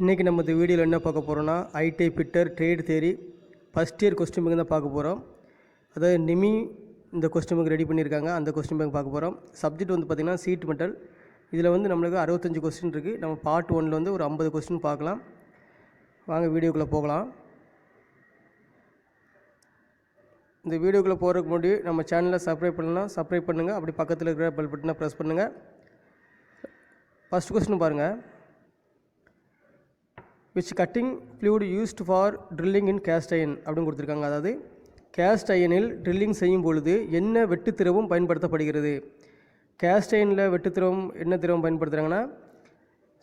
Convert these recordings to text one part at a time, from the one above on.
இன்றைக்கி நம்ம இந்த வீடியோவில் என்ன பார்க்க போகிறோன்னா ஐடி பிட்டர் ட்ரேட் தேரி ஃபஸ்ட் இயர் கொஸ்டின் பேங்க் தான் பார்க்க போகிறோம். அதாவது நிமி இந்த கொஸ்டின் பேங்க் ரெடி பண்ணியிருக்காங்க, அந்த கொஸ்டின் பேங்க் பார்க்க போகிறோம். சப்ஜெக்ட் வந்து பார்த்திங்கன்னா சீட் மெட்டல். இதில் வந்து நம்மளுக்கு 65 கொஸ்டின் இருக்குது. நம்ம பார்ட் 1ல் வந்து ஒரு 50 கொஸ்டின் பார்க்கலாம். வாங்க வீடியோக்குள்ளே போகலாம். இந்த வீடியோக்குள்ளே போகிறதுக்கு முன்னாடி நம்ம சேனலை சப்ஸ்கிரைப் பண்ணலாம், சப்ஸ்கிரைப் பண்ணுங்கள். அப்படி பக்கத்தில் இருக்கிற பெல் பட்டனை ப்ரெஸ் பண்ணுங்கள். ஃபஸ்ட் கொஸ்டின் பாருங்கள். Which cutting fluid used for drilling in cast iron அப்படின்னு கொடுத்துருக்காங்க. அதாவது கேஸ்ட் அயனில் ட்ரில்லிங் செய்யும் பொழுது என்ன வெட்டு திரவம் பயன்படுத்தப்படுகிறது? கேஸ்ட் அயனில் வெட்டு திரவம் என்ன திரவம் பயன்படுத்துகிறாங்கன்னா,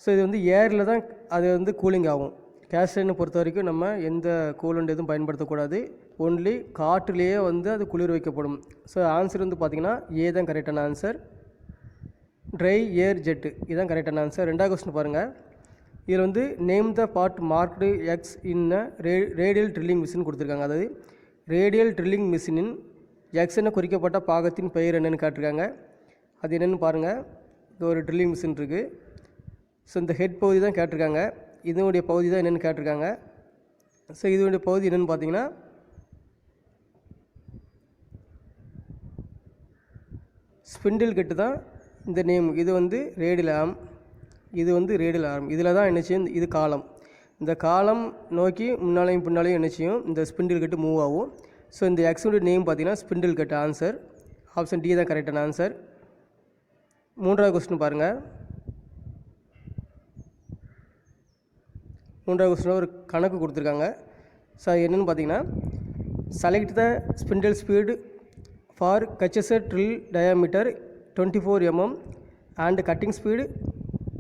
ஸோ இது வந்து ஏரில் தான் அது வந்து கூலிங் ஆகும். கேஸ்ட் அயனை பொறுத்த வரைக்கும் நம்ம எந்த கூலண்ட் எதுவும் பயன்படுத்தக்கூடாது. ஒன்லி காற்றுலேயே வந்து அது குளிர் வைக்கப்படும். ஸோ ஆன்சர் வந்து பார்த்திங்கன்னா ஏ தான் கரெக்டான ஆன்சர். ட்ரை ஏர் ஜெட்டு இதுதான் கரெக்டான ஆன்சர். ரெண்டாவது கொஸ்டின் பாருங்கள். இதில் வந்து name the part marked X in radial drilling machine கொடுத்துருக்காங்க. அதாவது ரேடியல் ட்ரில்லிங் மிஷினின் எக்ஸ் என குறிக்கப்பட்ட பாகத்தின் பெயர் என்னென்னு காட்டிருக்காங்க. அது என்னென்னு பாருங்கள். இது ஒரு ட்ரில்லிங் மிஷின் இருக்குது. ஸோ இந்த ஹெட் பகுதி தான் கேட்டிருக்காங்க. இதனுடைய பகுதி தான் என்னென்னு கேட்டிருக்காங்க. ஸோ இதனுடைய பகுதி என்னென்னு பார்த்தீங்கன்னா ஸ்பிண்டில் கட்டு தான் இந்த நேம். இது வந்து ரேடியல் ஆர்ம், இது வந்து ரேடியல் ஆர்ம். இதில் தான் என்ன செய்யும், இது காலம். இந்த காலம் நோக்கி முன்னாலையும் பின்னாலையும் என்ன செய்யும், இந்த ஸ்பிண்டில் கட்டு மூவ் ஆகும். ஸோ இந்த எக்ஸுடைய நேம் பார்த்தீங்கன்னா ஸ்பிண்டில் கட்டு. ஆன்சர் ஆப்ஷன் டி தான் கரெக்டான ஆன்சர். மூன்றாவது கொஸ்டின் பாருங்கள். மூன்றாவது கொஸ்டினில் ஒரு கணக்கு கொடுத்துருக்காங்க. ஸோ என்னென்னு பார்த்தீங்கன்னா, select the spindle speed for கச்சஸர் drill diameter 24 mm and cutting speed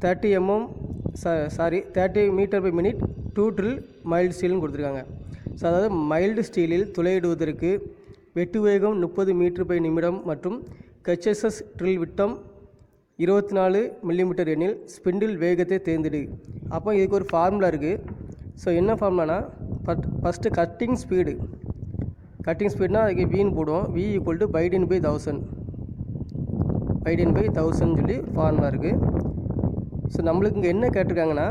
30 metre per minute to drill mild ஸ்டீல்னு கொடுத்துருக்காங்க. ஸோ அதாவது மைல்டு ஸ்டீலில் துளையிடுவதற்கு வெட்டு வேகம் 30 மீட்டர் பை நிமிடம் மற்றும் கச்சஸஸ் ட்ரில் விட்டம் 24 மில்லிமீட்டர் எனில் ஸ்பிண்டில் வேகத்தை தேர்ந்தெடு. அப்போ இதுக்கு ஒரு ஃபார்முலா இருக்குது. ஸோ என்ன ஃபார்முலானா, ஃபஸ்ட்டு கட்டிங் ஸ்பீடுனா அதுக்கு வீண் போடுவோம். வி ஈக்குவல் டு பைடின் பை 1000 சொல்லி ஃபார்முலா இருக்குது. ஸோ நம்மளுக்கு இங்கே என்ன கேட்டிருக்காங்கன்னா,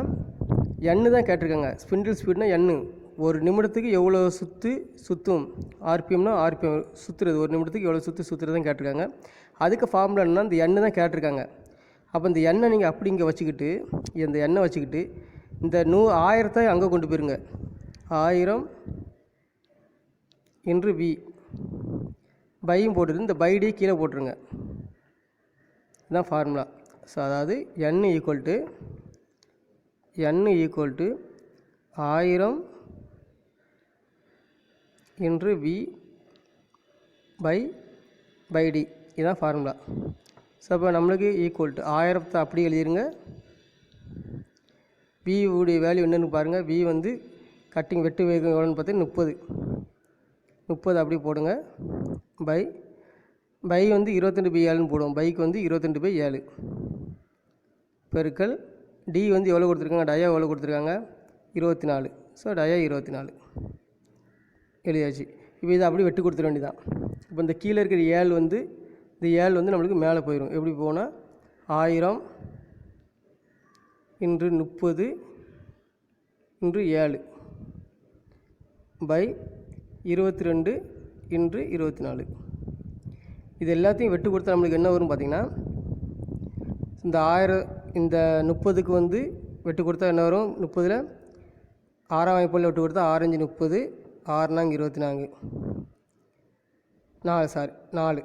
எண்ணு தான் கேட்டிருக்காங்க. ஸ்பிண்டில் ஸ்பீட்னா எண்ணு. ஒரு நிமிடத்துக்கு எவ்வளோ சுற்றும், ஆர்பிஎம்னா ஆர்பிஎம் சுற்றுறது, ஒரு நிமிடத்துக்கு எவ்வளோ சுற்றுறது தான் கேட்டிருக்காங்க. அதுக்கு ஃபார்முலா என்னன்னா இந்த எண்ணு தான் கேட்டிருக்காங்க. அப்போ இந்த எண்ணெய் நீங்கள் அப்படி இங்கே வச்சுக்கிட்டு, இந்த எண்ணெய் வச்சுக்கிட்டு இந்த 1000 அங்கே கொண்டு போயிருங்க. 1000 இன்று வி பையும் போட்டுரு, இந்த பைடியை கீழே போட்டுருங்க. இதுதான் ஃபார்முலா. ஸோ அதாவது n ஈக்குவல் டு 1000 இன்று வி பை டி. இதுதான் ஃபார்முலா. ஸோ அப்போ நம்மளுக்கு ஈக்குவல் டு 1000 அப்படி எழுதிருங்க. வி உடைய வேல்யூ என்னென்னு பாருங்கள். வி வந்து கட்டிங் வெட்டு வேகம் எவ்வளோன்னு பார்த்தீங்கன்னா 30 அப்படி போடுங்க. பை வந்து 22/7 போடுவோம். பைக்கு வந்து 22/7 பெருக்கல் டி வந்து எவ்வளோ கொடுத்துருக்காங்க, டயா எவ்வளோ கொடுத்துருக்காங்க 24. ஸோ டயா 24 எழுதியாச்சு. இப்போ இதை அப்படி வெட்டு கொடுத்துட வேண்டியதான். இப்போ இந்த கீழே இருக்கிற ஏழு வந்து நம்மளுக்கு மேலே போயிடும். எப்படி போனால் 1000 இன்று 30 இன்று 7 பை 22 இன்று 24. இது எல்லாத்தையும் வெட்டு கொடுத்தா நம்மளுக்கு என்ன வரும் பார்த்திங்கன்னா, இந்த 30க்கு வந்து வெட்டு கொடுத்தா என்ன வரும், 30ல் 6ஆம் வாய்ப்பில் வெட்டு கொடுத்தா 6 5 30, 6 4 24, 4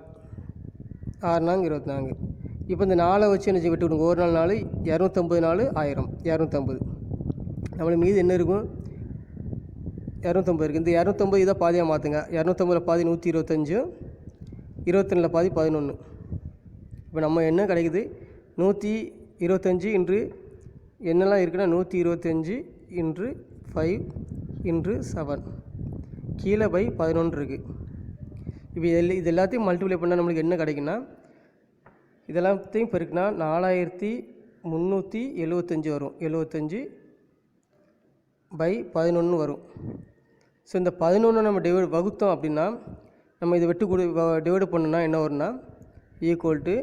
6 4 24. இப்போ இந்த 4 வச்சு என்ன வெட்டு கொடுங்க. ஒரு நாள் 4 250 4 1000 250. நம்மளுக்கு மீது என்ன இருக்கும், 250 இருக்குது. இந்த 250 இதை பாதியாக மாற்றுங்க. 250 பாதி 125, 22 பாதி 11. இப்போ நம்ம என்ன கிடைக்குது, 125 இன்று என்னெல்லாம் இருக்குன்னா 125 இன்று 5 இன்று 7 கீழே பை 11 இருக்குது. இப்போ இது எல்லாத்தையும் மல்டிப்ளை பண்ணால் நம்மளுக்கு என்ன கிடைக்குன்னா, இதெல்லாத்தையும் பெருக்குனா 4375 வரும். 75 பை 11 வரும். ஸோ இந்த 11 நம்ம வகுத்தோம் அப்படின்னா, நம்ம இதை டிவைடு பண்ணோன்னா என்ன வரும்னா ஈக்குவல் டு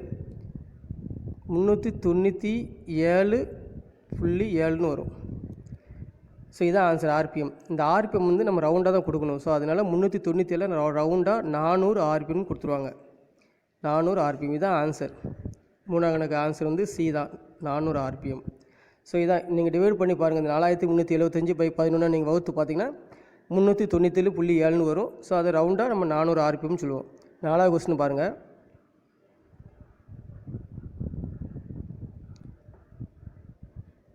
397.7ன்னு வரும். ஸோ இதான் ஆன்சர் ஆர்பிஎம். இந்த ஆர்பிஎம் வந்து நம்ம ரவுண்டாக தான் கொடுக்கணும். ஸோ அதனால் 397 ரவுண்டாக 400 ஆர்பிஎம் கொடுத்துருவாங்க. 400 ஆர்பிஎம் இதான் ஆன்சர். 3ஆம் கணக்கு ஆன்சர் வந்து சி தான், 400 ஆர்பிஎம். ஸோ இதான் நீங்கள் டிவைட் பண்ணி பாருங்கள். இந்த 4375/11 நீங்கள் வகுத்து பார்த்தீங்கன்னா 397.7ன்னு வரும். ஸோ அதை ரவுண்டாக நம்ம 400 ஆர்பிஎம் சொல்லுவோம். 4வது கொஸ்டின் பாருங்கள்.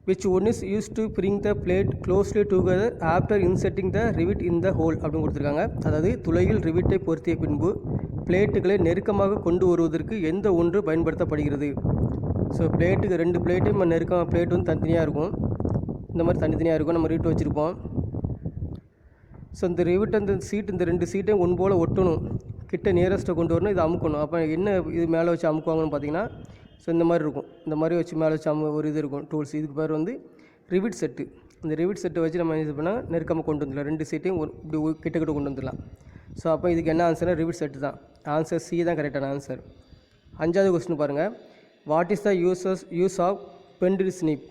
which one is used to bring the plate closely together after inserting the rivet in the hole அப்படின்னு கொடுத்துருக்காங்க. அதாவது துளையில் ரிவிட்டை பொருத்திய பின்பு பிளேட்டுகளை நெருக்கமாக கொண்டு வருவதற்கு எந்த ஒன்று பயன்படுத்தப்படுகிறது? ஸோ பிளேட்டுக்கு 2 பிளேட்டும் நம்ம நெருக்கமாக பிளேட் வந்து தனித்தனியாக இருக்கும். இந்த மாதிரி தனித்தனியாக இருக்கும். நம்ம ரிவிட் வச்சுருப்போம். ஸோ இந்த ரிவிட் அந்த சீட் இந்த 2 சீட்டையும் ஒன்று போல் ஒட்டணும். கிட்ட நியரஸ்ட்டை கொண்டு வரணும். இதை அமுக்கணும். அப்போ என்ன இது மேலே வச்சு அமுக்குவாங்கன்னு பார்த்தீங்கன்னா, ஸோ இந்த மாதிரி இருக்கும். இந்த மாதிரி வச்சு மேலே வச்சு ஒரு இது இருக்கும் டூல்ஸ். இதுக்கு பேர் வந்து ரிவிட் செட்டு. இந்த ரிவிட் செட்டை வச்சு நம்ம இது பண்ணால் நெருக்கமாக கொண்டு வந்துடலாம். 2 சீட்டையும் இப்படி கிட்ட கொண்டு வந்துடலாம். ஸோ அப்போ இதுக்கு என்ன ஆன்சர்னா ரிவிட் செட்டு தான். ஆன்சர் சி தான் கரெக்டான ஆன்சர். 5வது கொஸ்டின் பாருங்கள். What is the use of bench snip?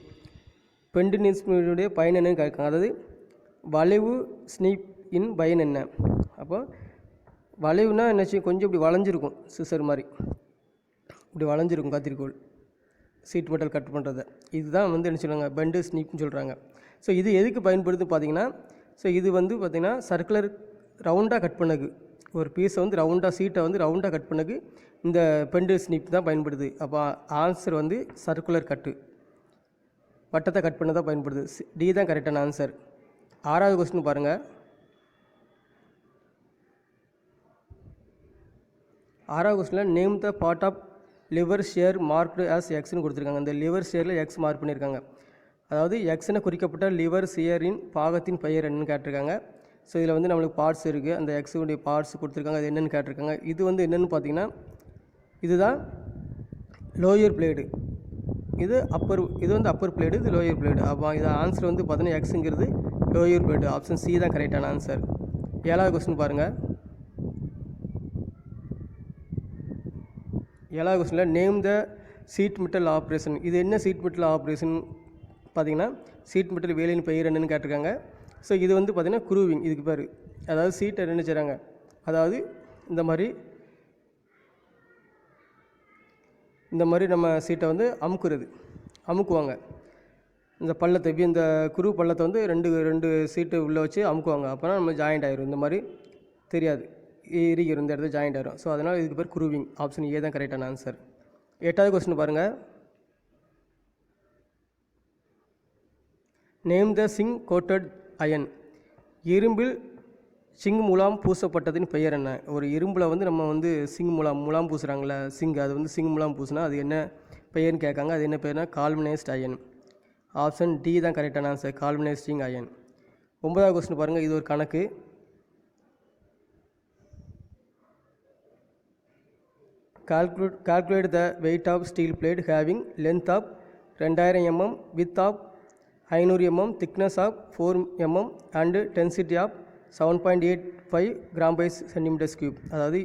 Bench ஸ்னீப்புடைய பயன் என்னன்னு கேட்காங்க. அதாவது வளைவு ஸ்னீப் இன் பயன் என்ன? அப்போ வளைவுனா என்ன செய்யும், கொஞ்சம் இப்படி வளைஞ்சிருக்கும், சிசர் மாதிரி இப்படி வளைஞ்சிருக்கும் கத்திரிக்கோள் சீட் மெட்டல் கட் பண்ணுறது. இதுதான் வந்து என்ன சொல்லுவாங்க, பெண்டு ஸ்னீப்னு சொல்கிறாங்க. ஸோ இது எதுக்கு பயன்படுதுன்னு பார்த்தீங்கன்னா, ஸோ இது வந்து பார்த்திங்கன்னா சர்க்குலர் ரவுண்டாக கட் பண்ணக்கு, ஒரு பீஸை வந்து ரவுண்டாக சீட்டை வந்து ரவுண்டாக கட் பண்ணக்கு இந்த பெண்டு ஸ்னீப் தான் பயன்படுது. அப்போ ஆன்சர் வந்து சர்க்குலர் கட்டு, வட்டத்தை கட் பண்ண தான் பயன்படுது. டி தான் கரெக்டான ஆன்சர். 6வது கொஸ்டின் பாருங்கள். 6வது கொஸ்டினில் name the part of lever shear marked as எக்ஸ்னு கொடுத்துருக்காங்க. இந்த லிவர் ஷேரில் எக்ஸ் மார்க் பண்ணியிருக்காங்க. அதாவது எக்ஸ்னு குறிக்கப்பட்ட லிவர் ஷேரின் பாகத்தின் பெயர் என்னன்னு கேட்டிருக்காங்க. ஸோ இதில் வந்து நம்மளுக்கு பார்ட்ஸ் இருக்குது. அந்த எக்ஸுடைய பார்ட்ஸ் கொடுத்துருக்காங்க. அது என்னென்னு கேட்டிருக்காங்க. இது வந்து என்னென்னு பார்த்தீங்கன்னா, இதுதான் லோயர் பிளேடு, இது வந்து அப்பர் பிளேடு, இது லோயர் பிளேடு. அப்போ இது ஆன்சர் வந்து பார்த்தீங்கன்னா எக்ஸுங்கிறது லோயர் பிளேடு. ஆப்ஷன் சி தான் கரெக்டான ஆன்சர். 7வது கொஸ்டின் பாருங்கள். 7வது கொஸ்டினில் நேம் த சீட் மெட்டல் ஆப்ரேஷன். இது என்ன சீட் மெட்டல் ஆப்ரேஷன் பார்த்தீங்கன்னா, சீட் மெட்டல் வேலையின் பெயர் என்னென்னு கேட்டிருக்காங்க. ஸோ இது வந்து பார்த்திங்கன்னா குரூவிங். இதுக்கு பேர் அதாவது சீட்டை என்ன செய்கிறாங்க, அதாவது இந்த மாதிரி நம்ம சீட்டை வந்து அமுக்குவாங்க. இந்த பள்ளத்தை இந்த குரு பள்ளத்தை வந்து ரெண்டு சீட்டு உள்ளே வச்சு அமுக்குவாங்க. அப்போனா நம்ம ஜாயிண்ட் ஆகிரும். இந்த மாதிரி தெரியாது, இறுகிற இந்த இடத்துல ஜாயிண்ட் ஆகிரும். ஸோ அதனால் இதுக்கு பேர் குரூவிங். ஆப்ஷன் ஏ தான் கரெக்டான ஆன்சர். 8வது கொஸ்டின் பாருங்கள். Name the zinc coated iron. இரும்பில் சிங் முலாம் பூசப்பட்டதின் பெயர் என்ன? ஒரு இரும்பில் வந்து நம்ம வந்து முலாம் பூசுகிறாங்களே சிங், அது வந்து சிங் முலாம் பூசினா அது என்ன பெயர்னு கேட்காங்க. அது என்ன பெயர்னா கால்வனைஸ்ட் அயன். ஆப்ஷன் டி தான் கரெக்டான ஆன்சர், கால்வனைஸ்டிங் அயன். 9வது கொஸ்டின் பாருங்கள். இது ஒரு கணக்கு. calculate the weight of steel plate having length of 2000 mm, width of 500 mm, thickness of 4 mm and density of 7.85 gram by centimeter cube. அதாவது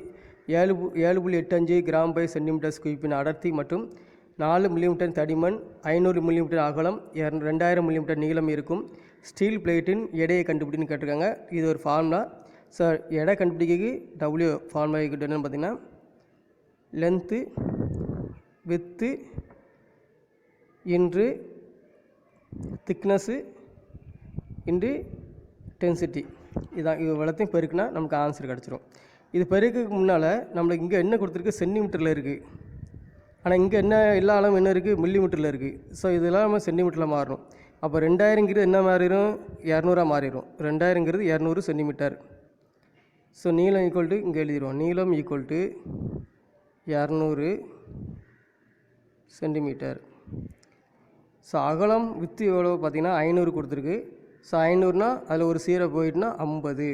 7.85 கிராம் பை சென்டிமீட்டர் ஸ்கூப்பின் அடர்த்தி மற்றும் 4 மில்லிமீட்டர் தடிமன், 500 மில்லிமீட்டர் அகலம், 2000 மில்லிமீட்டர் நீளம் இருக்கும் ஸ்டீல் பிளேட்டின் எடையை கண்டுபிடின்னு கேட்டிருக்காங்க. இது ஒரு ஃபார்முலா. ஸோ எடை கண்டுபிடிக்க டபிள்யூ ஃபார்முலா என்னென்னு பார்த்தீங்கன்னா, லென்த்து வித்து இன்று திக்னஸ்ஸு இன்று டென்சிட்டி. இதான் இது வளத்தையும் பெருக்குனா நமக்கு ஆன்சர் கிடச்சிரும். இது பெருக்குக்கு முன்னால் நம்மளுக்கு இங்கே என்ன கொடுத்துருக்கு, சென்டிமீட்டரில் இருக்குது. ஆனால் இங்கே என்ன எல்லா அளவும் என்ன இருக்குது, மில்லிமீட்டரில் இருக்குது. ஸோ இதெல்லாம் நம்ம சென்டிமீட்டரில் மாறணும். அப்போ 2000ங்கிறது என்ன மாறிடும், 200 மாறிடும். 2000ங்கிறது 200 சென்டிமீட்டர். ஸோ நீளம் ஈக்குவல் டு இங்கே எழுதிடுவோம். நீளம் ஈக்குவல் டு 200 சென்டிமீட்டர். ஸோ அகலம் வித்து எவ்வளோ பார்த்தீங்கன்னா 500 கொடுத்துருக்கு. ஸோ 500னா அதில் ஒரு 0 போயிட்டுனா 50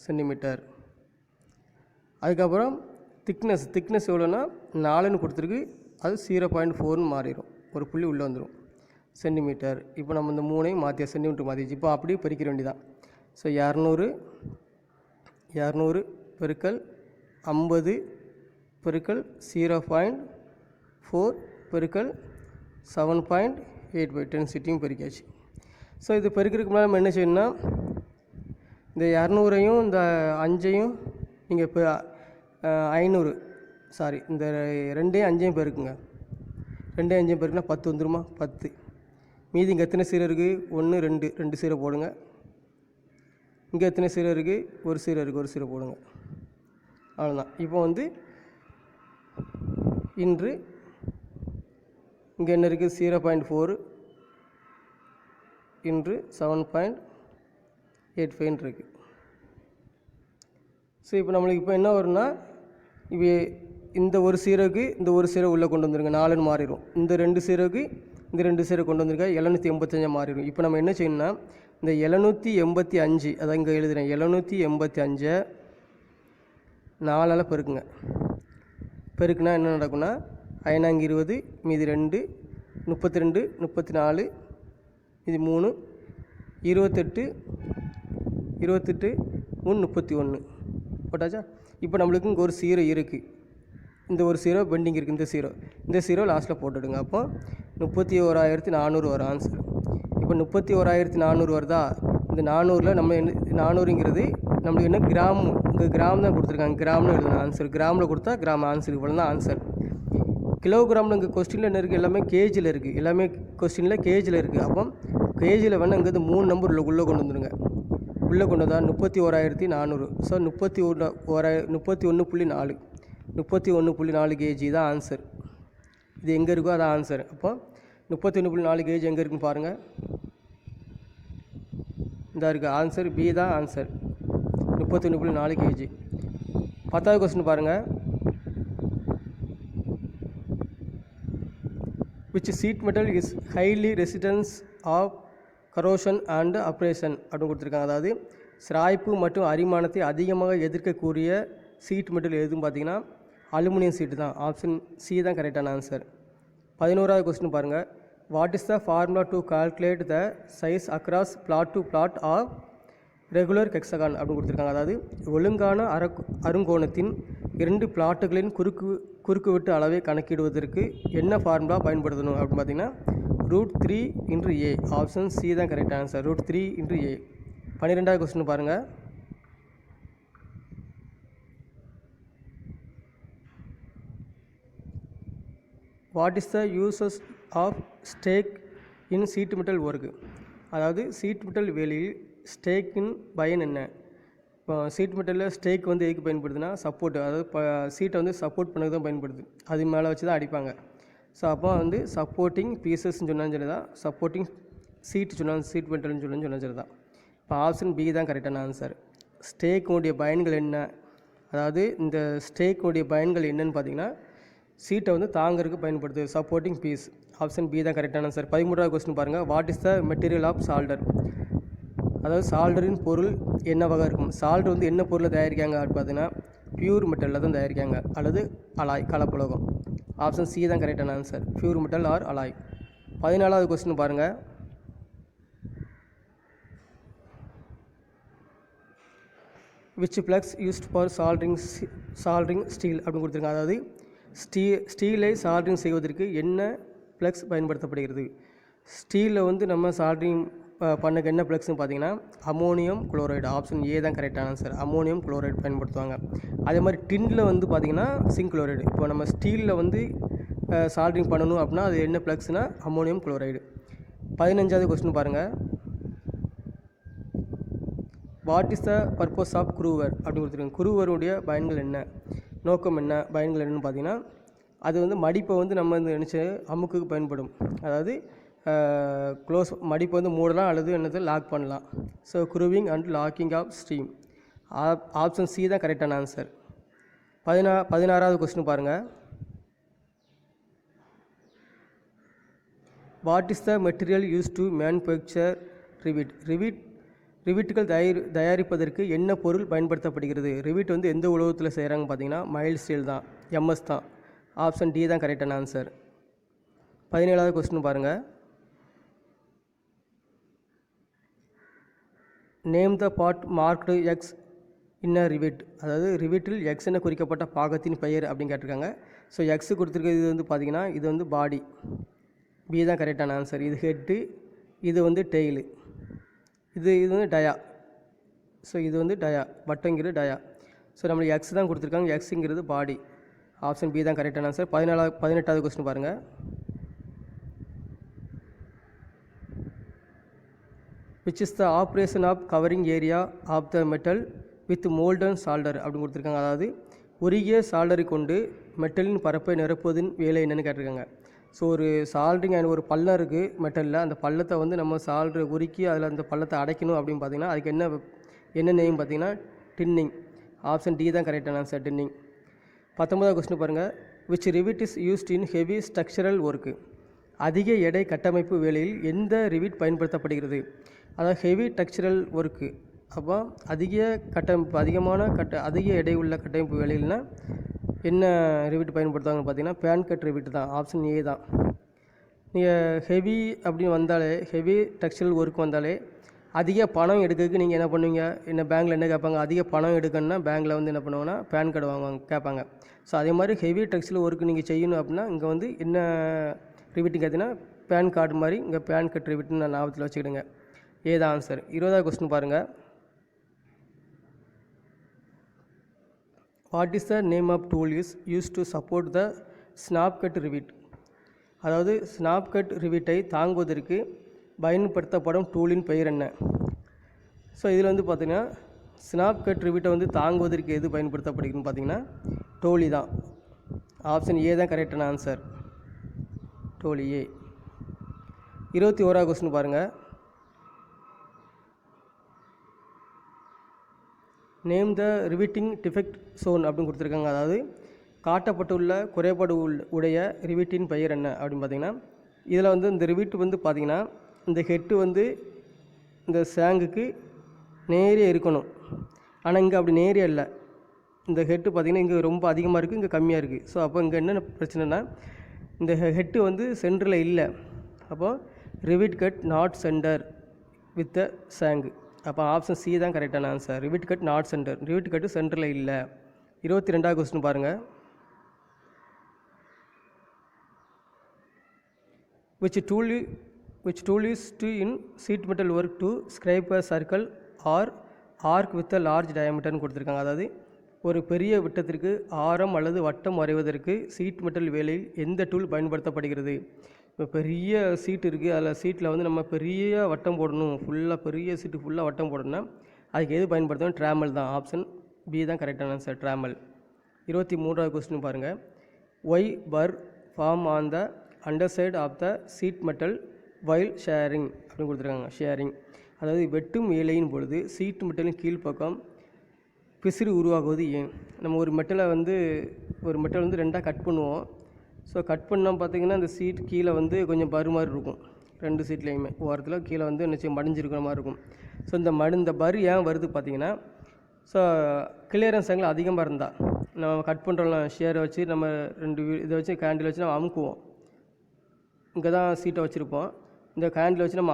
சென்டிமீட்டர். அதுக்கப்புறம் திக்னஸ் எவ்வளோன்னா 4ன்னு கொடுத்துருக்கு. அது 0.4ன்னு மாறிடும், ஒரு புள்ளி உள்ளே வந்துடும் சென்டிமீட்டர். இப்போ நம்ம இந்த 3ஐயும் மாற்றியா சென்டிமீட்டர் மாற்றிச்சு. இப்போ அப்படியே பெருக்கிற வேண்டியதான். ஸோ 200 பெருக்கல் 50 பெருக்கல் 0.4 பெருக்கல் 7.85 டென்சிட்டியும் பெருக்கியாச்சு. ஸோ இது பெருக்கிறதுக்கு முன்னாடி நம்ம என்ன செய்யணும்னா இந்த 200ஐயும் இந்த 5ஐயும் நீங்கள் இப்போ 500 சாரி இந்த 2ஐயும் 5ஐயும் பெருக்குங்க. 2ஐயும் 5ஐயும் பெருக்குனா 10 வந்துருமா? 10. மீதி இங்கே எத்தனை சீரோ இருக்குது? 1 2 2 சீரோ போடுங்க. இங்கே எத்தனை சீரோ இருக்குது? ஒரு சீரோ இருக்குது, ஒரு சீரோ போடுங்க. அவ்வளோதான். இப்போ வந்து இன்று இங்கே என்ன இருக்குது? 0.4 இன்று 7.85 இருக்குது. ஸோ இப்போ நம்மளுக்கு இப்போ என்ன வரும்னா, இப்போ இந்த ஒரு சீரோக்கு இந்த ஒரு சீரோ உள்ளே கொண்டு வந்துருங்க, 4ன்னு மாறிடும். இந்த 2 சீரோக்கு இந்த 2 சீரோ கொண்டு வந்திருக்க 785 மாறிடும். இப்போ நம்ம என்ன செய்யணும்னா இந்த 785 அதான் இங்கே எழுதுகிறேன், 785 4ஆல் பெருக்குங்க. பெருக்குனா என்ன நடக்கும்னா 5 20 மீதி 2 32 34 இது 3 28 28 3 31 போட்டாச்சா? இப்போ நம்மளுக்கு இங்கே ஒரு சீரோ இருக்குது, இந்த ஒரு சீரோ பெண்டிங் இருக்குது, இந்த சீரோ லாஸ்ட்டில் போட்டுடுங்க. அப்போ 31,400 வரும் ஆன்சர். இப்போ 31,400 வருதா? இந்த 400ல் நம்ம என்ன 400ங்கிறது நம்மளுக்கு என்ன கிராம், இங்கே கிராம் தான் கொடுத்துருக்காங்க, கிராம்னு எழுதணும் ஆன்சர். கிராமில் கொடுத்தா கிராம் ஆன்சர், இவ்வளோ தான் ஆன்சர். கிலோகிராமில் இங்கே கொஸ்டினில் என்ன இருக்குது? எல்லாமே கேஜில் இருக்குது, எல்லாமே கொஸ்டினில் கேஜில் இருக்குது. அப்போ கேஜில் வேணால் இங்கே 3 நம்பர் உள்ளே கொண்டு வந்துடுங்க. உள்ளே கொண்டு வந்தால் 31,400. ஸோ 31.4 31.4 கேஜி தான் ஆன்சர். இது எங்கே இருக்கோ அதான் ஆன்சர். அப்போ 31.4 கேஜி எங்கே இருக்குன்னு பாருங்கள். இந்த இருக்குது ஆன்சர், பி தான் ஆன்சர், 31.4 கேஜி. 10வது கொஸ்டின் பாருங்கள். which sheet metal is highly resistant of corrosion and abrasion அப்படின்னு கொடுத்துருக்காங்க. அதாவது சிராய்ப்பு மற்றும் அரிமானத்தை அதிகமாக எதிர்க்கக்கூடிய சீட் மெட்டல் எதுன்னு பார்த்தீங்கன்னா அலுமினியம் சீட்டு தான். ஆப்ஷன் சி தான் கரெக்டான ஆன்சர். 11வது கொஸ்டின் பாருங்கள். What is the formula to calculate the size across flat to flat of regular hexagon அப்படின்னு கொடுத்துருக்காங்க. அதாவது ஒழுங்கான அருங்கோணத்தின் 2 பிளாட்டுகளின் குறுக்கு வெட்டு அளவை கணக்கிடுவதற்கு என்ன ஃபார்முலா பயன்படுத்தணும் அப்படின்னு பார்த்தீங்கன்னா √3/a. ஆப்ஷன் சி தான் கரெக்டான ஆன்சர், √3/a. 12வது கொஸ்டின் பாருங்கள். What is the uses of stake in sheet metal work. அதாவது சீட் மெட்டல் வேலையில் ஸ்டேக்கின் பயன் என்ன? இப்போ சீட் மெட்டலில் ஸ்டேக் வந்து எதுக்கு பயன்படுதுன்னா சப்போர்ட், அதாவது சீட்டை வந்து சப்போர்ட் பண்ணது தான் பயன்படுது, அது மேலே வச்சு தான் அடிப்பாங்க. ஸோ அப்போ வந்து சப்போர்ட்டிங் பீசஸ்ன்னு சொன்னாலும் சரி தான், சப்போர்ட்டிங் சீட் சொன்னாலும் சீட் மெட்டல்னு சொன்னாலும் சரி தான். இப்போ ஆப்ஷன் பி தான் கரெக்டான ஆன்சர். ஸ்டேக்குடைய பயன்கள் என்ன? அதாவது இந்த ஸ்டேக்குடைய பயன்கள் என்னன்னு பார்த்தீங்கன்னா சீட்டை வந்து தாங்கிறதுக்கு பயன்படுது, சப்போர்ட்டிங் பீஸ். ஆப்ஷன் பி தான் கரெக்டான ஆன்சர். 13வது கொஸ்டின் பாருங்கள். What is the material of solder. அதாவது சால்டரின் பொருள் என்னவாக இருக்கும்? சால்டர் வந்து என்ன பொருளை தயாரிக்காங்க அப்படின்னு பார்த்தீங்கன்னா பியூர் மெட்டலில் தான் தயாரிக்காங்க, அல்லது அலாய் கலப்புலகம். ஆப்ஷன் சி தான் கரெக்டான answer, pure metal or alloy. 14வது கொஸ்டின் பாருங்கள். Which flux used for soldering steel அப்படின்னு கொடுத்துருக்காங்க. அதாவது ஸ்டீலை சால்ட்ரிங் செய்வதற்கு என்ன ப்ளக்ஸ் பயன்படுத்தப்படுகிறது? ஸ்டீலில் வந்து நம்ம சால்ட்ரிங் பண்ணக்கு என்ன ப்ளக்ஸ்னு பார்த்தீங்கன்னா அமோனியம் குளோரைடு. ஆப்ஷன் ஏ தான் கரெக்டான ஆன்சர், அமோனியம் குளோரைடு பயன்படுத்துவாங்க. அதே மாதிரி டின்னில் வந்து பார்த்திங்கன்னா சிங்க் குளோரைடு. இப்போ நம்ம ஸ்டீலில் வந்து சால்ட்ரிங் பண்ணணும் அப்படின்னா அது என்ன ப்ளக்ஸ்னால் அமோனியம் குளோரைடு. 15வது கொஸ்டின் பாருங்கள். What is the purpose of groover அப்படின்னு கொடுத்துருக்காங்க. குரூவருடைய பயன்கள் என்ன, நோக்கம் என்ன, பயன்கள் என்னென்னு பார்த்தீங்கன்னா அது வந்து மடிப்பை வந்து நம்ம வந்து நினச்சி அமுக்குக்கு பயன்படும். அதாவது க்ளோஸ் மடிப்பை வந்து மூடலாம் அல்லது என்னது லாக் பண்ணலாம். So grooving and locking of steam. Option C தான் கரெக்டான ஆன்சர். 16வது கொஸ்டின் பாருங்கள். What is the material use to manufacture rivet. ரிவிட்டுகள் தயாரிப்பதற்கு என்ன பொருள் பயன்படுத்தப்படுகிறது? ரிவிட் வந்து எந்த உலோகத்தில் செய்கிறாங்க பார்த்தீங்கன்னா மைல்ட் ஸ்டீல் தான், எம்எஸ் தான். ஆப்ஷன் டி தான் கரெக்டான ஆன்சர். 17வது கொஸ்டின் பாருங்கள். Name the part marked X in a Revit. அதாவது ரிவிட்டில் எக்ஸ் என குறிக்கப்பட்ட பாகத்தின் பெயர் அப்படின்னு கேட்டிருக்காங்க. ஸோ எக்ஸு கொடுத்துருக்கிறது இது வந்து பார்த்திங்கன்னா இது வந்து பாடி, பி தான் கரெக்டான ஆன்சர். இது ஹெட்டு, இது வந்து டெய்லு. இது வந்து டயா. ஸோ இது வந்து டயா, வட்டங்கிறது டயா. ஸோ நம்மளுக்கு எக்ஸ் தான் கொடுத்துருக்காங்க, எக்ஸுங்கிறது பாடி. ஆப்ஷன் பி தான் கரெக்டான ஆன்சர். 18வது கொஸ்டின் பாருங்கள். Which is the operation of covering area of the metal with molten solder அப்படின்னு கொடுத்துருக்காங்க. அதாவது உருகிய சால்டரை கொண்டு மெட்டலின் பரப்பை நிரப்புவதின் வேலை என்னென்னு கேட்டிருக்காங்க. ஸோ ஒரு சால்ட்ரிங் அண்ட் ஒரு பள்ளம் இருக்குது மெட்டலில், அந்த பள்ளத்தை வந்து நம்ம சால்ட்ரு உருக்கி அதில் அந்த பள்ளத்தை அடைக்கணும் அப்படின்னு பார்த்திங்கன்னா அதுக்கு என்ன நேம் பார்த்திங்கன்னா டின்னிங். ஆப்ஷன் டி தான் கரெக்டான ஆன்சர், டின்னிங். 19வது கொஸ்டின் பாருங்கள். Which Revit is used in heavy structural work. அதிக எடை கட்டமைப்பு வேலையில் எந்த ரிவிட் பயன்படுத்தப்படுகிறது? அதாவது ஹெவி ஸ்ட்ரக்சரல் ஒர்க்கு, அப்போ அதிகமான அதிக எடை உள்ள கட்டமைப்பு வேலைகள்னால் என்ன ரிவிட் பயன்படுத்துவாங்கன்னு பார்த்தீங்கன்னா பேன்கட் ரிவிட் தான். ஆப்ஷன் ஏ தான். நீங்கள் ஹெவி அப்படின்னு வந்தாலே, ஹெவி ஸ்ட்ரக்சரல் ஒர்க் வந்தாலே அதிக பணம் எடுக்கிறதுக்கு நீங்கள் என்ன பண்ணுவீங்க, என்ன பேங்க்கில் என்ன கேட்பாங்க, அதிக பணம் எடுக்கணும்னா பேங்க்கில் வந்து என்ன பண்ணுவாங்கன்னா பேன் கார்டு வாங்குவாங்க, கேட்பாங்க. ஸோ அதே மாதிரி ஹெவி ஸ்ட்ரக்சரல் ஒர்க்கு நீங்கள் செய்யணும் அப்படின்னா இங்கே வந்து என்ன ரிவிட்னு கேட்டிங்கன்னா பேன் கார்டு மாதிரி இங்கே பேன் கட் ரிவிட்னு நான் ஞாபகத்தில் வச்சுக்கிடுங்க. ஏதான் ஆன்சர். 20வது கொஸ்டின் பாருங்கள். What is the name of tool is use to support the snap cut rivet. அதாவது ஸ்னாப் கட் ரிவிட்டை தாங்குவதற்கு பயன்படுத்தப்படும் டூலின் பெயர் என்ன? ஸோ இதில் வந்து பார்த்திங்கன்னா ஸ்னாப் கட் ரிவிட்டை வந்து தாங்குவதற்கு எது பயன்படுத்தப்படுதுன்னு பார்த்திங்கன்னா டோலி தான். ஆப்ஷன் ஏ தான் கரெக்டான ஆன்சர், டோலி ஏ. 21வது கொஸ்டின் பாருங்கள். Name the riveting defect shown அப்படின்னு கொடுத்துருக்காங்க. அதாவது காட்டப்பட்டுள்ள குறைபாடு உடைய ரிவிட்டின் பெயர் என்ன அப்படின்னு பார்த்திங்கன்னா இதில் வந்து இந்த ரிவிட் வந்து பார்த்திங்கன்னா இந்த ஹெட்டு வந்து இந்த சேங்குக்கு நேரே இருக்கணும். ஆனால் இங்கே அப்படி நேரே இல்லை. இந்த ஹெட்டு பார்த்திங்கன்னா இங்கே ரொம்ப அதிகமாக இருக்குது, இங்கே கம்மியாக இருக்குது. ஸோ அப்போ இங்கே என்ன பிரச்சனைனா இந்த ஹெட்டு வந்து சென்டரில் இல்லை. அப்போது rivet cut not centre with the shank. அப்போ ஆப்ஷன் சி தான் கரெக்டான answer, rivet cut not centre. Rivet cut சென்டரில் இல்லை. 22வது கொஸ்டின் பாருங்கள். which tool is to in sheet metal work to scrape a circle or arc with a large diameter கொடுத்துருக்காங்க. அதாவது ஒரு பெரிய விட்டத்திற்கு ஆரம் அல்லது வட்டம் வரைவதற்கு சீட் மெட்டல் வேலையில் எந்த டூல் பயன்படுத்தப்படுகிறது? இப்போ பெரிய சீட் இருக்குது, அதில் சீட்டில் வந்து நம்ம பெரிய வட்டம் போடணும், ஃபுல்லாக பெரிய சீட்டு ஃபுல்லாக வட்டம் போடணும்னா அதுக்கு எது பயன்படுத்தணும்? ட்ராமல் தான். ஆப்ஷன் பி தான் கரெக்டான ஆன்சர், ட்ராமல். 23வது கொஸ்டின் பாருங்கள். Why burr form on the under side of the sheet metal while shearing அப்படின்னு கொடுத்துருக்காங்க. ஷேரிங் அதாவது வெட்டும் வேலையின் பொழுது சீட் மெட்டலின் கீழ்ப்பக்கம் பிசிறு உருவாகுவது ஏன்? நம்ம ஒரு மெட்டலை வந்து ரெண்டாக கட் பண்ணுவோம். ஸோ கட் பண்ணால் பார்த்திங்கன்னா அந்த சீட் கீழே வந்து கொஞ்சம் பரு மாதிரி இருக்கும், 2 சீட்லேயுமே ஓரத்தில் கீழே வந்து என்ன மடிஞ்சிருக்கிற மாதிரி இருக்கும். ஸோ இந்த பரு ஏன் வருது பார்த்திங்கன்னா, ஸோ கிளியரன்ஸ் ஆங்கிள் அதிகமாக இருந்தால் நம்ம கட் பண்ணுறோம்ல ஷேரை வச்சு நம்ம 2 இதை வச்சு கேண்டில் வச்சு நம்ம அமுக்குவோம். இங்கே தான் சீட்டை வச்சுருப்போம், இந்த கேண்டில் வச்சு நம்ம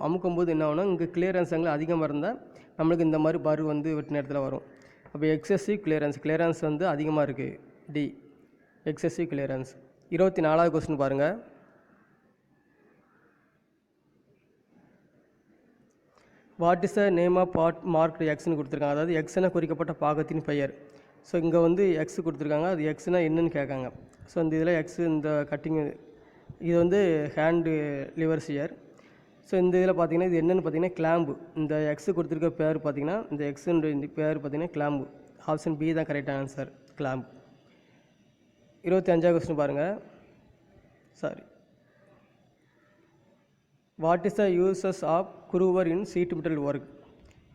அமுக்கும்போது என்ன ஆகும்னா இங்கே கிளியரன்ஸ் ஆங்கிள் அதிகமாக இருந்தால் நம்மளுக்கு இந்த மாதிரி பரு வந்து வெட்டு நேரத்தில் வரும். அப்போ எக்ஸசிவ் கிளியரன்ஸ் வந்து அதிகமாக இருக்குது, டி எக்ஸசிவ் கிளியரன்ஸ். 24வது கொஸ்டின் பாருங்கள். What is the name of part marked எக்ஸ்னு கொடுத்துருக்காங்க. அதாவது எக்ஸ்னா குறிக்கப்பட்ட பாகத்தின் பெயர். ஸோ இங்கே வந்து எக்ஸ் கொடுத்துருக்காங்க, அது எக்ஸ்னா என்னன்னு கேட்காங்க. ஸோ இந்த இதில் எக்ஸ் இந்த கட்டிங் இது வந்து ஹேண்டு லிவர் சியர். ஸோ இந்த இதில் பார்த்திங்கன்னா இது என்னென்னு பார்த்திங்கன்னா கிளாம்பு. இந்த எக்ஸு கொடுத்துருக்க பேர் பார்த்திங்கன்னா இந்த எக்ஸுன்ற இந்த பேர் பார்த்திங்கன்னா கிளாம்பு. ஆப்ஷன் பி தான் கரெக்டான ஆன்சர், கிளாம்பு. 25வது கொஸ்டின் பாருங்கள். What is the uses of groover in sheet metal work.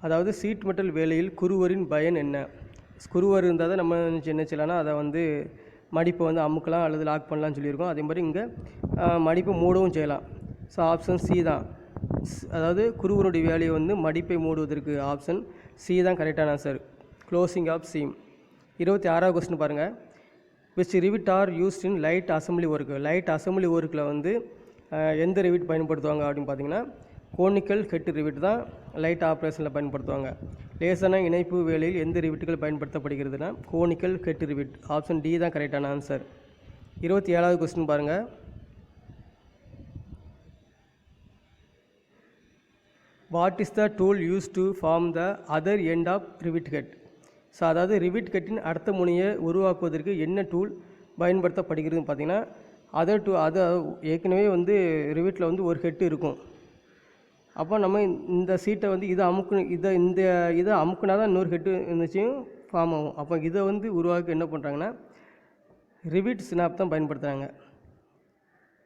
அதாவது சீட் மெட்டல் வேலையில் குருவரின் பயன் என்ன? குருவர் இருந்தால் தான் நம்ம என்ன செய்யலாம்னா அதை வந்து மடிப்பை வந்து அமுக்கலாம் அல்லது லாக் பண்ணலாம்னு சொல்லியிருக்கோம். அதே மாதிரி இங்கே மடிப்பை மூடவும் செய்யலாம். ஸோ ஆப்ஷன் சி தான். அதாவது குருவருடைய வேலையை வந்து மடிப்பை மூடுவதற்கு ஆப்ஷன் சி தான் கரெக்டான ஆன்சர், க்ளோசிங் ஆஃப் சீம். 26வது கொஸ்டின் பாருங்கள். Which rivet are used in light assembly work. Light assembly ஒர்க்கில் வந்து எந்த ரிவிட் பயன்படுத்துவாங்க அப்படின்னு பார்த்தீங்கன்னா கோனிக்கல் ஹெட் ரிவிட் தான் லைட் ஆப்ரேஷனில் பயன்படுத்துவாங்க. லேசான இணைப்பு வேலையில் எந்த ரிவிட்டுகள் பயன்படுத்தப்படுகிறதுனா conical head rivet. Option D தான் கரெக்டான ஆன்சர். 27வது கொஸ்டின் பாருங்கள். What is the tool use to form the other end of rivet head? So அதாவது ரிவிட் ஹெட்டின் அடுத்த முனையை உருவாக்குவதற்கு என்ன டூல் பயன்படுத்தப்படுகிறதுன்னு பார்த்தீங்கன்னா அதை ஏற்கனவே வந்து ரிவிட்டில் வந்து ஒரு ஹெட்டு இருக்கும். அப்போ நம்ம இந்த சீட்டை வந்து இதை அமுக்குனா தான் இன்னொரு ஹெட்டு இருந்துச்சும் ஃபார்ம் ஆகும். அப்போ இதை வந்து உருவாக்க என்ன பண்ணுறாங்கன்னா ரிவிட் ஸ்னாப் தான் பயன்படுத்துகிறாங்க.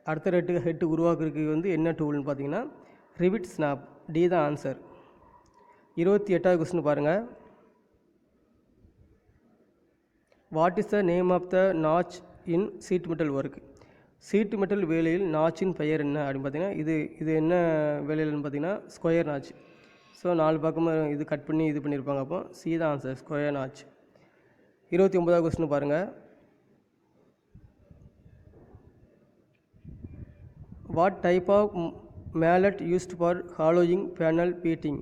அடுத்த ஹெட்டு உருவாக்குறதுக்கு வந்து என்ன டூல்னு பார்த்தீங்கன்னா ரிவிட் ஸ்னாப். டி தான் ஆன்சர். 28வது கொஸ்டின் பாருங்கள். What is the name of the notch in sheet metal work? Sheet metal வேலையில் நாச்சின் பெயர் என்ன அப்படின்னு பார்த்தீங்கன்னா இது என்ன வேலையில்னு பார்த்தீங்கன்னா ஸ்கொயர் நாச். ஸோ 4 பக்கமாக இது கட் பண்ணி இது பண்ணியிருப்பாங்க. அப்போ சி தான் ஆன்சர், ஸ்கொயர் நாச். 29வது கொஸ்டின் பாருங்கள். What type of mallet used for hollowing panel beating?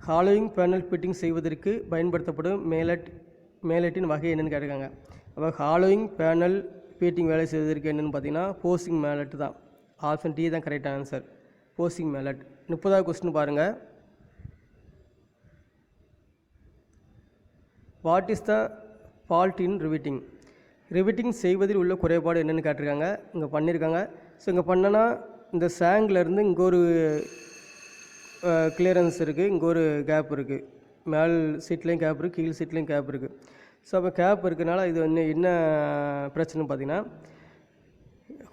Hollowing panel beating செய்வதற்கு பயன்படுத்தப்படும் மேலட்டின் வகை என்னென்னு கேட்டிருக்காங்க. அப்போ ஹாலோயிங் பேனல் பீட்டிங் வேலை செய்வதற்கு என்னென்னு பார்த்தீங்கன்னா போஸ்டிங் மேலட் தான். ஆப்ஷன் டி தான் கரெக்டான ஆன்சர், போஸ்டிங் மேலட். 30வது கொஸ்டின் பாருங்கள். What is the fault in riveting? Riveting செய்வதில் உள்ள குறைபாடு என்னென்னு கேட்டிருக்காங்க. இங்கே பண்ணியிருக்காங்க. ஸோ இங்கே பண்ணனா இந்த சேங்கிலேருந்து இங்கே ஒரு கிளியரன்ஸ் இருக்குது, இங்கே ஒரு கேப் இருக்குது. மேல் சீட்லேயும் கேப் இருக்குது, கீழ் சீட்லேயும் கேப் இருக்குது. ஸோ அப்போ கேப் இருக்கிறனால இது என்ன பிரச்சனைன்னு பார்த்தீங்கன்னா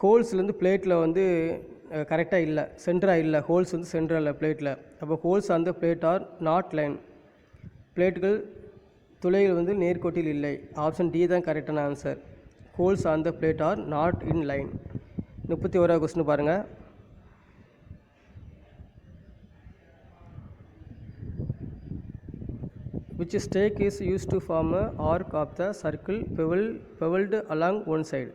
ஹோல்ஸ்லேருந்து பிளேட்டில் வந்து கரெக்டாக இல்லை, சென்டராக இல்லை. ஹோல்ஸ் வந்து சென்டராக இல்லை பிளேட்டில். அப்போ ஹோல்ஸ் அந்த பிளேட் ஆர் நாட் லைன். பிளேட்டுகள் துளைகள் வந்து நேர்கோட்டில் இல்லை. ஆப்ஷன் டி தான் கரெக்டான answer, holes on the plate are not in line. 31வது கொஸ்டின் பாருங்கள். which stake is used to form a arc of the circle beveled along one side?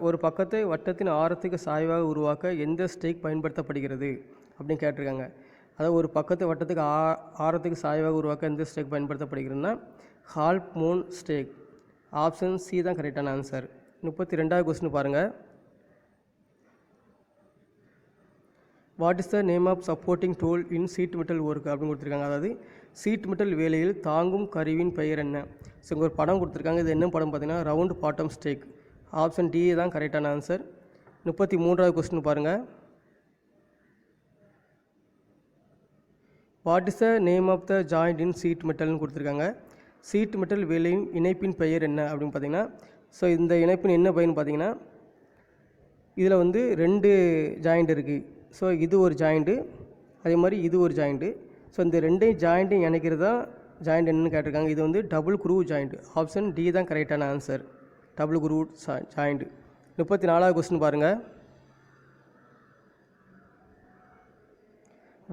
ஒரு பக்கத்தை வட்டத்தின் ஆரத்துக்கு சாய்வாக உருவாக்க எந்த ஸ்டேக் பயன்படுத்தப்படுகிறது அப்படின்னு கேட்டிருக்காங்க. அதாவது ஒரு பக்கத்தை வட்டத்துக்கு ஆரத்துக்கு சாய்வாக உருவாக்க எந்த ஸ்டேக் பயன்படுத்தப்படுகிறதுனா half moon stake. Option C தான் கரெக்டான ஆன்சர். 32வது கொஸ்டின் பாருங்கள். What is the name of supporting tool in sheet metal work அப்படின்னு கொடுத்துருக்காங்க. அதாவது சீட் மெட்டல் வேலையில் தாங்கும் கருவியின் பெயர் என்ன? ஸோ இங்கே ஒரு படம் கொடுத்துருக்காங்க. இது என்ன படம் பார்த்தீங்கன்னா round bottom stake. Option D தான் கரெக்டான ஆன்சர். 33வது கொஸ்டின் பாருங்கள். What is the name of the joint in sheet மெட்டல்னு கொடுத்துருக்காங்க. சீட் மெட்டல் வேலையின் இணைப்பின் பெயர் என்ன அப்படின்னு பார்த்தீங்கன்னா ஸோ இந்த இணைப்பின் என்ன பயன் பார்த்தீங்கன்னா இதில் வந்து 2 ஜாயிண்ட் இருக்குது. ஸோ இது ஒரு ஜாயிண்ட்டு, அதே மாதிரி இது ஒரு ஜாயிண்ட்டு. ஸோ இந்த 2 ஜாயிண்ட்டையும் இணைக்கிறது தான் ஜாயிண்ட் என்னன்னு கேட்டிருக்காங்க. இது வந்து double groove joint. Option D தான் கரெக்டான ஆன்சர், டபுள் குரூவ் ஜாயிண்ட். 34வது கொஸ்டின் பாருங்கள்.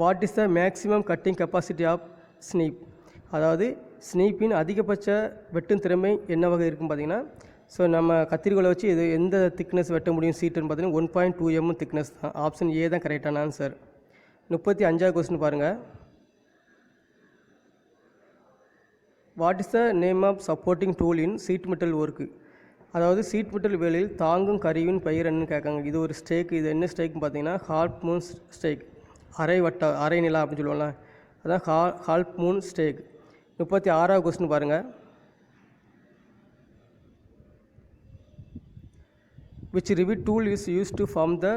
What is the maximum cutting capacity of snip? அதாவது ஸ்னீப்பின் அதிகபட்ச வெட்டும் திறமை என்னவாக இருக்கும் பார்த்தீங்கன்னா ஸோ நம்ம கத்திரிக்கோலை வச்சு இது எந்த திக்னஸ் வெட்ட முடியும் சீட்டுன்னு பார்த்தீங்கன்னா 1.2 mm திக்னஸ் தான். ஆப்ஷன் ஏ தான் கரெக்டான ஆன்சர். 35வது கொஸ்டின் பாருங்கள். What is the name of supporting tool in sheet metal work? அதாவது சீட் மெட்டல் வேலையில் தாங்கும் கருவியின் பெயர் என்னன்னு கேட்காங்க. இது ஒரு ஸ்டேக். இது என்ன ஸ்டேக்னு பார்த்தீங்கன்னா ஹால்ஃப் மூன் ஸ்டேக். அரை நிலா அப்படின்னு சொல்லுவாங்களா, அதான் ஹால்ஃப் மூன் ஸ்டேக். 36வது கொஸ்டின் பாருங்கள். which rivet tool is used to form the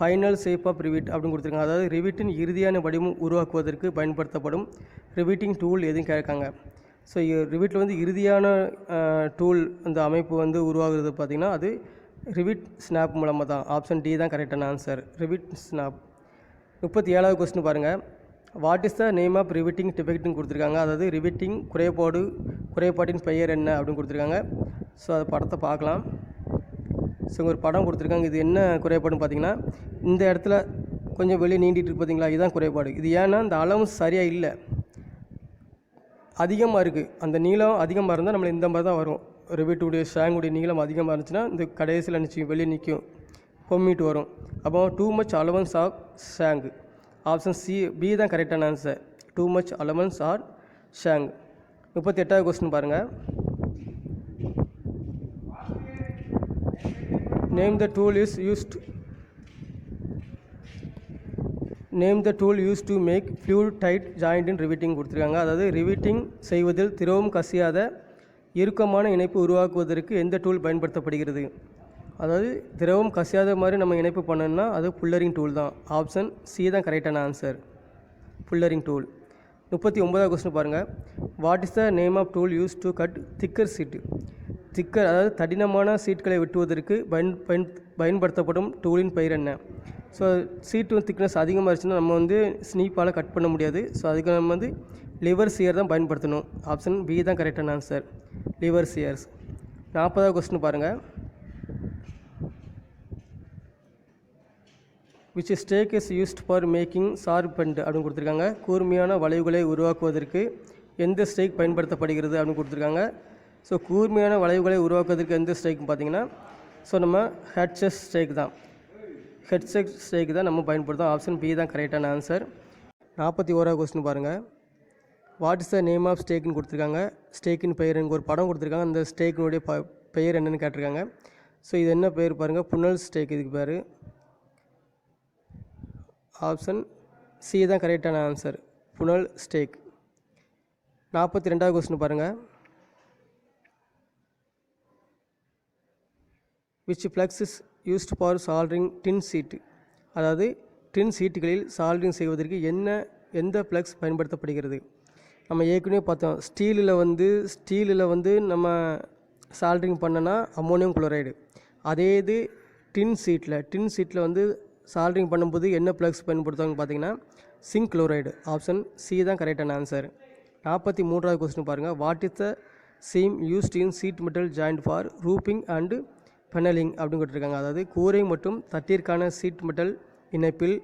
final shape of rivet அப்படின்னு கொடுத்துருக்காங்க. அதாவது ரிவிட்டின் இறுதியான வடிவம் உருவாக்குவதற்கு பயன்படுத்தப்படும் ரிவிட்டிங் டூல் எதுவும் கேட்காங்க. ஸோ ரிவிட்டில் வந்து இறுதியான டூல் அந்த அமைப்பு வந்து உருவாகுறது பார்த்திங்கன்னா அது ரிவிட் ஸ்னாப் மூலமாக தான். ஆப்ஷன் டி தான் கரெக்டான ஆன்சர், ரிவிட் ஸ்னாப். 37வது கொஸ்டின் பாருங்கள். What is the name of riveting டிஃபெக்ட்னு கொடுத்துருக்காங்க. அதாவது ரிவிட்டிங் குறைபாட்டின் பெயர் என்ன அப்படின்னு கொடுத்துருக்காங்க. ஸோ அது படத்தை பார்க்கலாம். ஸோ ஒரு படம் கொடுத்துருக்காங்க. இது என்ன குறைபாடுன்னு பார்த்தீங்கன்னா இந்த இடத்துல கொஞ்சம் வெளியே நீண்டிட்டு இருக்கு பார்த்தீங்களா, இதுதான் குறைபாடு. இது ஏன்னா இந்த அளவு சரியாக இல்லை, அதிகமாக இருக்குது. அந்த நீளம் அதிகமாக இருந்தால் நம்மளை இந்த மாதிரி தான் வரும். ரிவிட்டுடைய ஷேங்குடைய நீளம் அதிகமாக இருந்துச்சுன்னா இந்த கடைசியில் நிச்சயம் வெளியே நிற்கும், பொம்மிட்டு வரும். அப்போ too much allowance of shank. Option B தான் கரெக்டான answer, too much allowance or shank. 38வது கொஸ்டின் பாருங்கள். Name the tool is used name the tool use to make fluid tight joint in riveting கொடுத்துருக்காங்க. அதாவது ரிவிட்டிங் செய்வதில் திரவம் கசியாத இறுக்கமான இணைப்பு உருவாக்குவதற்கு எந்த டூல் பயன்படுத்தப்படுகிறது? அதாவது திரவம் கசியாத மாதிரி நம்ம இணைப்பு பண்ணணும்னா அது புல்லரிங் டூல் தான். ஆப்ஷன் சி தான் கரெக்டான ஆன்சர், புல்லரிங் டூல். 39வது கொஸ்டின் பாருங்கள். What is the name of tool use to cut thicker sheet? திக்கர் அதாவது தடினமான சீட்களை வெட்டுவதற்கு பயன்படுத்தப்படும் டூலின் பெயர் என்ன? ஸோ சீட்டு திக்னஸ் அதிகமாக இருந்துச்சுன்னா நம்ம வந்து ஸ்னீப்பால் கட் பண்ண முடியாது. ஸோ அதுக்கு நம்ம வந்து லிவர் சியர் தான் பயன்படுத்தணும். ஆப்ஷன் பி தான் கரெக்டான ஆன்சர், லிவர் சியர்ஸ். 40வது கொஸ்டின் பாருங்கள். Which stake is used for making sharp bend அப்படின்னு கொடுத்துருக்காங்க. கூர்மையான வளைவுகளை உருவாக்குவதற்கு எந்த ஸ்டேக் பயன்படுத்தப்படுகிறது அப்படின்னு கொடுத்துருக்காங்க. ஸோ கூர்மையான வளைவுகளை உருவாக்குவதற்கு எந்த ஸ்டேக்னு பார்த்தீங்கன்னா ஸோ நம்ம ஹெட்செஸ் ஸ்டேக் தான், ஹெட்செட் ஸ்டேக் தான் நம்ம பயன்படுத்தோம். ஆப்ஷன் பி தான் கரெக்டான ஆன்சர். 41வது கொஸ்டின் பாருங்கள். What is the name of ஸ்டேக்னு கொடுத்துருக்காங்க. ஸ்டேக்கின் பெயர் ஒரு படம் கொடுத்துருக்காங்க. அந்த ஸ்டேக்கினுடைய பெயர் என்னென்னு கேட்டிருக்காங்க. ஸோ இது என்ன பெயர் பாருங்கள், புனல் ஸ்டேக் இதுக்கு பேர். ஆப்ஷன் சி தான் கரெக்டான ஆன்சர், புனல் ஸ்டேக். 42வது கொஸ்டின் பாருங்கள். Which flux is used for soldering tin sheet? அதாவது டின் சீட்டுகளில் சால்ட்ரிங் செய்வதற்கு எந்த ஃப்ளக்ஸ் பயன்படுத்தப்படுகிறது? நம்ம ஏற்கனவே பார்த்தோம், ஸ்டீலில் வந்து நம்ம சால்ட்ரிங் பண்ணனா அம்மோனியம் குளோரைடு. அதே இது டின் சீட்டில் வந்து சால்ட்ரிங் பண்ணும்போது என்ன ஃப்ளக்ஸ் பயன்படுத்துவாங்கன்னு பார்த்தீங்கன்னா சிங்க் குளோரைடு. ஆப்ஷன் சி தான் கரெக்டான ஆன்சர். 43வது கொஸ்டின் பாருங்கள். What is the seam used in sheet metal joint for roofing and panelling அப்படின்னு கேட்டிருக்காங்க. அதாவது கூரை மற்றும் தட்டிற்கான சீட் மெட்டல் இணைப்பில்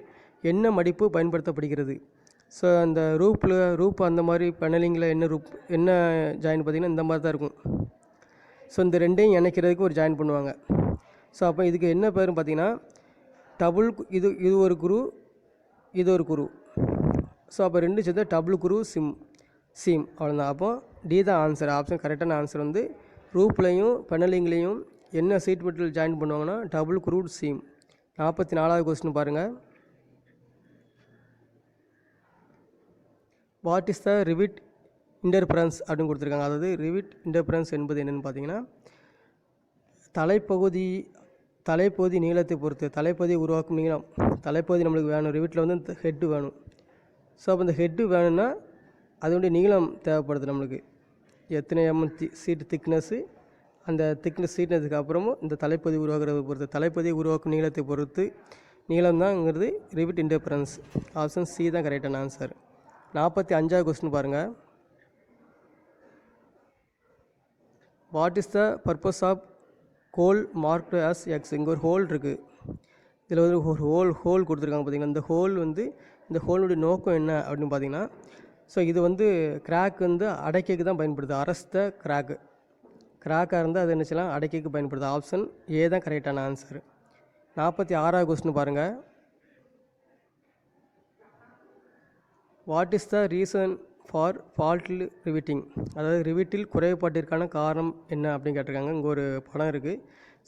என்ன மடிப்பு பயன்படுத்தப்படுகிறது? ஸோ அந்த ரூப் அந்த மாதிரி பெனலிங்கில் என்ன ஜாயின் பார்த்திங்கன்னா இந்த மாதிரி தான் இருக்கும். ஸோ இந்த ரெண்டையும் இணைக்கிறதுக்கு ஒரு ஜாயின் பண்ணுவாங்க. ஸோ அப்போ இதுக்கு என்ன பேருன்னு பார்த்தீங்கன்னா டபுள், இது ஒரு குரு, இது ஒரு குரு. ஸோ அப்போ ரெண்டு சேர்த்து டபுள் குரு சீம் அவ்வளோதான். அப்போ டி தான் ஆன்சர். ஆப்ஷன் கரெக்டான ஆன்சர் வந்து ரூப்லையும் பெனலிங்லேயும் என்ன சீட் மெட்டல் ஜாயின் பண்ணுவாங்கன்னா டபுள் குரூட் சீம். 44வது கொஸ்டின் பாருங்கள். What is the Revit interference அப்படின்னு கொடுத்துருக்காங்க. அதாவது ரிவிட் இன்டர்ஃபரன்ஸ் என்பது என்னென்னு பார்த்தீங்கன்னா தலைப்பகுதி நீளத்தை பொறுத்து, தலைப்பகுதியை உருவாக்கும் நீளம், தலைப்பகுதி நம்மளுக்கு வேணும். ரிவிட்டில் வந்து இந்த ஹெட்டு வேணும். ஸோ அப்போ இந்த ஹெட்டு வேணும்னா அதனுடைய நீளம் தேவைப்படுது நம்மளுக்கு. எத்தனை சீட்டு திக்னஸ்ஸு, அந்த திக்னஸ் சீட்னதுக்கு அப்புறமும் இந்த தலைப்பகுதி உருவாக்குறத பொறுத்து, தலைப்பகுதியை உருவாக்கும் நீளத்தை பொறுத்து நீளம் தான்ங்கிறது ரிவிட் இன்டர்ஃபரன்ஸ். ஆப்ஷன் சி தான் கரெக்டான ஆன்சர். 45வது கொஸ்டின் பாருங்கள். What is the purpose of hole marked as X? இங்கே ஒரு ஹோல் இருக்குது. இதில் வந்து ஒரு ஹோல் கொடுத்துருக்காங்க பார்த்தீங்கன்னா. இந்த ஹோலுடைய நோக்கம் என்ன அப்படின்னு பார்த்தீங்கன்னா ஸோ இது வந்து கிராக் வந்து அடைக்கைக்கு தான் பயன்படுது. அரஸ்த கிராக்காக இருந்தால் அது என்ன செய்யலாம், அடைக்கைக்கு பயன்படுது. ஆப்ஷன் ஏ தான் கரெக்டான ஆன்சர். 46வது கொஸ்டின் பாருங்கள். What is the reason for fault riveting? அதாவது ரிவிட்டில் குறைபாட்டிற்கான காரணம் என்ன அப்படின்னு கேட்டிருக்காங்க. இங்கே ஒரு படம் இருக்குது.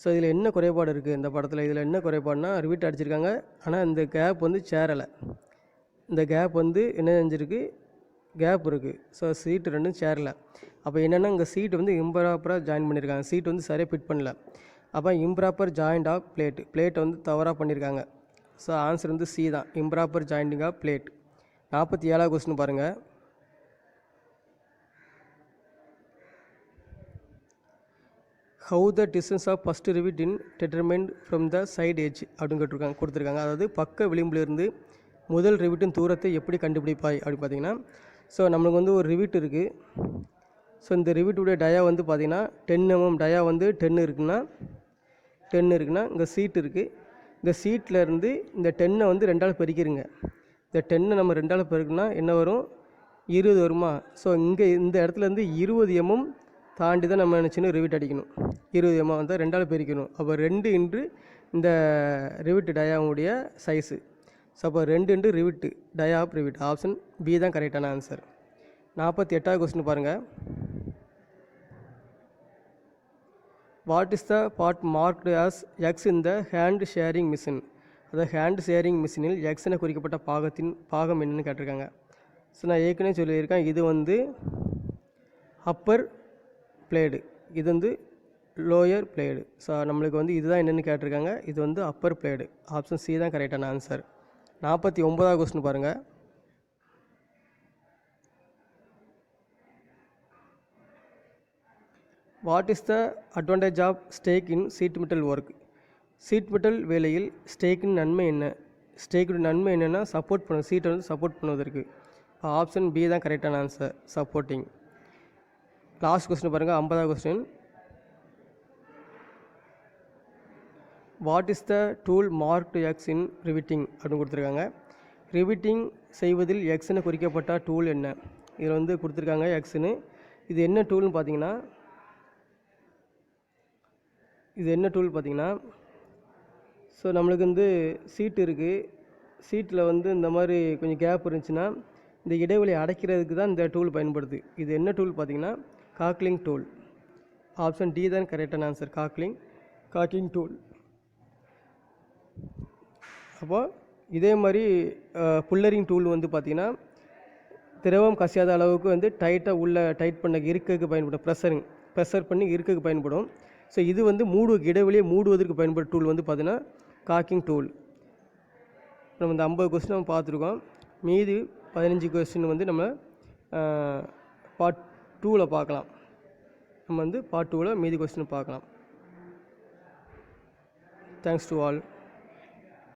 ஸோ இதில் என்ன குறைபாடு இருக்குது இந்த படத்தில்? இதில் என்ன குறைபாடுனா ரிவிட் அடிச்சிருக்காங்க, ஆனால் இந்த கேப் வந்து சேரலை. இந்த கேப் வந்து என்ன செஞ்சுருக்கு, கேப் இருக்குது. ஸோ சீட்டு ரெண்டும் சேரலை. அப்போ என்னென்னா இங்கே சீட்டு வந்து இம்ப்ராப்பராக ஜாயின் பண்ணியிருக்காங்க. சீட்டு வந்து சரியாக ஃபிட் பண்ணல. அப்போ இம்ப்ராப்பர் ஜாயிண்ட் ஆஃப் பிளேட்டை வந்து தவறாக பண்ணியிருக்காங்க. ஸோ ஆன்சர் வந்து சி தான், இம்ப்ராப்பர் ஜாயிண்டிங் ஆஃப் பிளேட். 47வது கொஸ்டின் பாருங்கள். How the distance of first rivet in determined from the side edge அப்படின்னு கொடுத்துருக்காங்க. அதாவது பக்க விளிம்பிலிருந்து முதல் ரிவிட்டின் தூரத்தை எப்படி கண்டுபிடிப்பாய் அப்படின்னு பார்த்தீங்கன்னா ஸோ நம்மளுக்கு வந்து ஒரு ரிவிட் இருக்குது. ஸோ இந்த ரிவிட்டுடைய டயா வந்து பார்த்திங்கன்னா 10 mm டயா வந்து 10 இருக்குன்னா இங்கே சீட் இருக்குது. இந்த சீட்டில் இருந்து இந்த 10 வந்து 2ஆல் பெருக்கிடுங்க. இந்த 10 நம்ம 2ஆல் பெருக்குனா என்ன வரும், 20 வருமா? ஸோ இங்கே இந்த இடத்துலேருந்து 20 mm தாண்டி தான் நம்ம நினச்சின்னு ரிவிட் அடிக்கணும். 20 mm வந்து 2ஆல் பெருக்கணும். அப்போ 2 இன்று இந்த ரிவிட் டயாவுடைய சைஸு. ஸோ அப்போ 2 into rivet dia of rivet. Option B தான் கரெக்டான ஆன்சர். 48வது கொஸ்டின் பாருங்கள். What is the part marked as X in the hand shearing machine? அதாவது ஹேண்ட் ஷேரிங் மிஷினில் எக்ஸ் என குறிக்கப்பட்ட பாகம் என்னன்னு கேட்டிருக்காங்க. ஸோ நான் ஏற்கனவே சொல்லியிருக்கேன், இது வந்து அப்பர் பிளேடு, இது வந்து லோயர் பிளேடு. ஸோ நம்மளுக்கு வந்து இதுதான் என்னென்னு கேட்டிருக்காங்க, இது வந்து அப்பர் பிளேடு. ஆப்ஷன் சி தான் கரெக்டான ஆன்சர். 49வது கொஸ்டின் பாருங்கள். What is the advantage of stake in sheet metal work? Sheet metal வேலையில் ஸ்டேக்கின் நன்மை என்ன? ஸ்டேக்குடைய நன்மை என்னென்னா சப்போர்ட் சீட்டை வந்து சப்போர்ட் பண்ணுவதற்கு. ஆப்ஷன் பி தான் கரெக்டான ஆன்சர், சப்போர்ட்டிங். லாஸ்ட் கொஸ்டின் பாருங்கள், 50வது question. What is the tool marked X in riveting அப்படின்னு கொடுத்துருக்காங்க. ரிவிட்டிங் செய்வதில் எக்ஸ்னு குறிக்கப்பட்ட டூல் என்ன? இதில் வந்து கொடுத்துருக்காங்க எக்ஸ்னு. இது என்ன டூல்னு பார்த்தீங்கன்னா, ஸோ நம்மளுக்கு வந்து சீட்டு இருக்குது. சீட்டில் வந்து இந்த மாதிரி கொஞ்சம் கேப் இருந்துச்சுன்னா இந்த இடைவெளி அடைக்கிறதுக்கு தான் இந்த டூல் பயன்படுது. இது என்ன டூல் பார்த்தீங்கன்னா, காக்லிங் டூல். ஆப்ஷன் டி தான் கரெக்டான ஆன்சர், காக்கிங் டூல். அப்போ இதே மாதிரி புல்லரிங் டூல் வந்து பார்த்திங்கன்னா திரவம் கசியாத அளவுக்கு வந்து டைட்டாக உள்ள டைட் பண்ண இருக்கக்கு பயன்படும், ப்ரெஷர் பண்ணி இருக்கக்கு பயன்படும். ஸோ இது வந்து இடைவெளியை மூடுவதற்கு பயன்படும் டூல் வந்து பார்த்திங்கன்னா காக்கிங் டூல். நம்ம இந்த 50 கொஸ்டின் நம்ம பார்த்துருக்கோம். மீதி 15 கொஸ்டின் வந்து நம்ம பார்ட் 2வில் பார்க்கலாம். நம்ம வந்து பார்ட் 2வில் மீதி கொஸ்டின் பார்க்கலாம். Thanks to all.